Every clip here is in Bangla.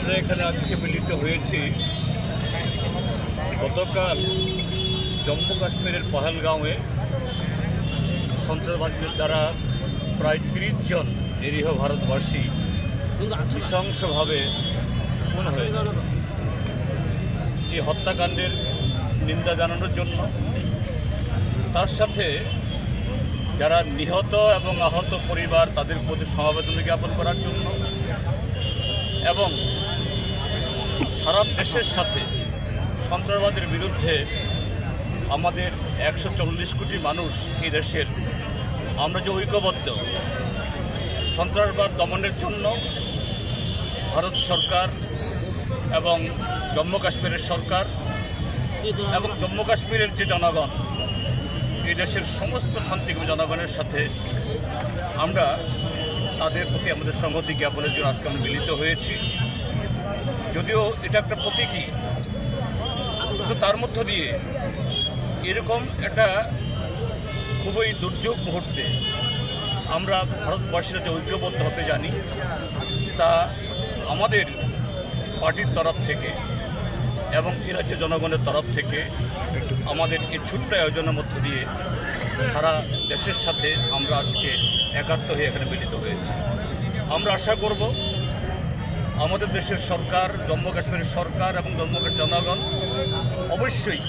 আমরা এখানে আজকে মিলিত হয়েছি গতকাল জম্মু কাশ্মীরের পহেলগাঁওয়ে সন্ত্রাসবাদীদের দ্বারা প্রায় ৩০ জন নিরীহ ভারতবাসী নৃশংসভাবে খুন হয়েছে। এই হত্যাকাণ্ডের নিন্দা জানানোর জন্য, তার সাথে যারা নিহত এবং আহত পরিবার তাদের প্রতি সমবেদনা জ্ঞাপন করার জন্য এবং সারা দেশের সাথে সন্ত্রাসবাদের বিরুদ্ধে আমাদের ১৪০ কোটি মানুষ এই দেশের আমরা যে ঐক্যবদ্ধ সন্ত্রাসবাদ দমনের জন্য ভারত সরকার এবং জম্মু কাশ্মীরের সরকার এবং জম্মু কাশ্মীরের যে জনগণ এই দেশের সমস্ত শান্তিপ্রিয় জনগণের সাথে আমরা তাদের প্রতি আমাদের সংহতি জ্ঞাপনের জন্য আজকে আমরা মিলিত হয়েছি। যদিও এটা একটা প্রতীকী, কিন্তু তার মধ্য দিয়ে এরকম একটা খুবই দুর্যোগ মুহূর্তে আমরা ভারতবর্ষের যে ঐক্যবদ্ধ হতে জানি, তা আমাদের পার্টির তরফ থেকে এবং এ রাজ্যের জনগণের তরফ থেকে আমাদের এই ছোট্ট আয়োজনের মধ্য দিয়ে সারা দেশের সাথে আমরা আজকে একাত্ম হয়ে এখানে মিলিত হয়েছি। আমরা আশা করব আমাদের দেশের সরকার, জম্মু কাশ্মীরের সরকার এবং জম্মু কাশ্মীর জনগণ অবশ্যই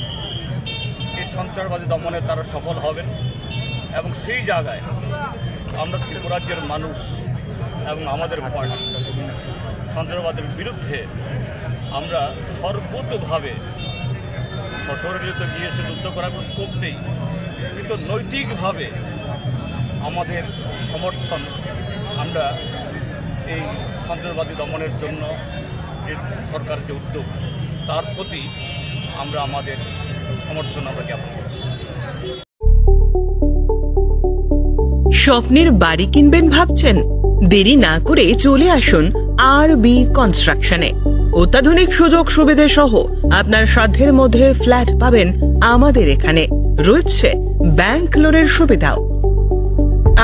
এই সন্ত্রাসবাদী দমনে তারা সফল হবেন এবং সেই জায়গায় আমরা ত্রিপুরা রাজ্যের মানুষ এবং আমাদের পার্টি সন্ত্রাসবাদের বিরুদ্ধে আমরা সর্বতভাবে সশরীরে গিয়ে সে যুদ্ধ করার কোনো স্কোপ নেই, কিন্তু নৈতিকভাবে আমাদের সমর্থন আমরা এই সন্ত্রাসবাদী দমনের জন্য যে সরকার যে উদ্যোগ তার প্রতি আমরা আমাদের সমর্থন আমরা জ্ঞাপন করছি। স্বপ্নের বাড়ি কিনবেন ভাবছেন? দেরি না করে চলে আসুন আরবি কনস্ট্রাকশনে। অত্যাধুনিক সুযোগ সুবিধা সহ আপনার সাধ্যের মধ্যে ফ্ল্যাট পাবেন আমাদের এখানে। রয়েছে ব্যাংক লোনের সুবিধাও।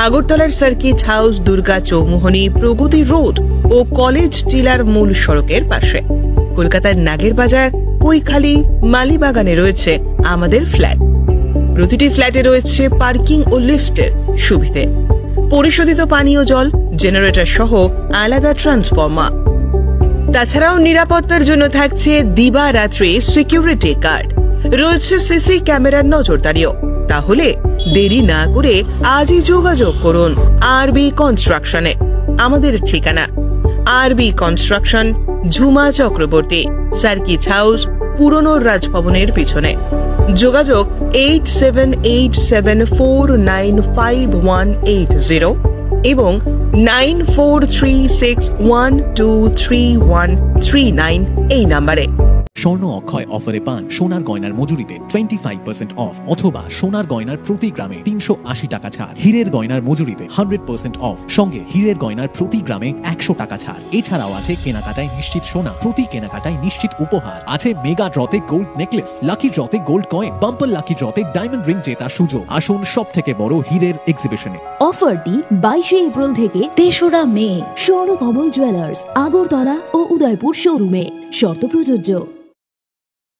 আগরতলার সার্কিট হাউস, দুর্গা চৌমুহনী, প্রগতি রোড ও কলেজ টিলার মূল সড়কের পাশে। কলকাতার নাগের বাজার, কৈখালি, মালিবাগানে রয়েছে আমাদের ফ্ল্যাট। প্রতিটি ফ্ল্যাটে রয়েছে পার্কিং ও লিফটের সুবিধে, পরিশোধিত পানীয় জল, জেনারেটর সহ আলাদা ট্রান্সফরমার। তাছাড়াও নিরাপত্তার জন্য থাকছে দিবারাত্রি সিকিউরিটি গার্ড, রয়েছে সিসি ক্যামেরার নজরদারিও। তাহলে দেরি না করে আজই যোগাযোগ করুন আরবি কনস্ট্রাকশনে। আমাদের ঠিকানা আরবি construction, Jhuma Chakraborty, circuit house, পুরনো রাজভবনের পিছনে। যোগাযোগ 8787495180 এবং 9436123139 এই নাম্বারে। স্বর্ণ অক্ষয় অফারে পান সোনার গয়নার মজুরিতে 25% অফ অথবা সোনার গয়নার প্রতি গ্রামে 380 টাকা ছাড়। হীরের গয়নার মজুরিতে 100% অফ, সঙ্গে হীরের গয়নার প্রতি গ্রামে 100 টাকা ছাড়। এছাড়াও আছে কেনাকাটায় নিশ্চিত সোনা, প্রতি কেনাকাটায় নিশ্চিত উপহার। আছে মেগা ড্রতে গোল্ড নেকলেস, লাকি ড্রতে গোল্ড কয়েন, বাম্পার লাকি ড্রতে ডায়মন্ড রিং জেতার সুযোগ। আসুন সব থেকে বড় হীরের এক্সিবিশনে। অফারটি 22 এপ্রিল থেকে 3রা মে স্বর্ণকমল জুয়েলার্স, আগরতলা ও উদয়পুর শোরুমে। শর্ত প্রযোজ্য।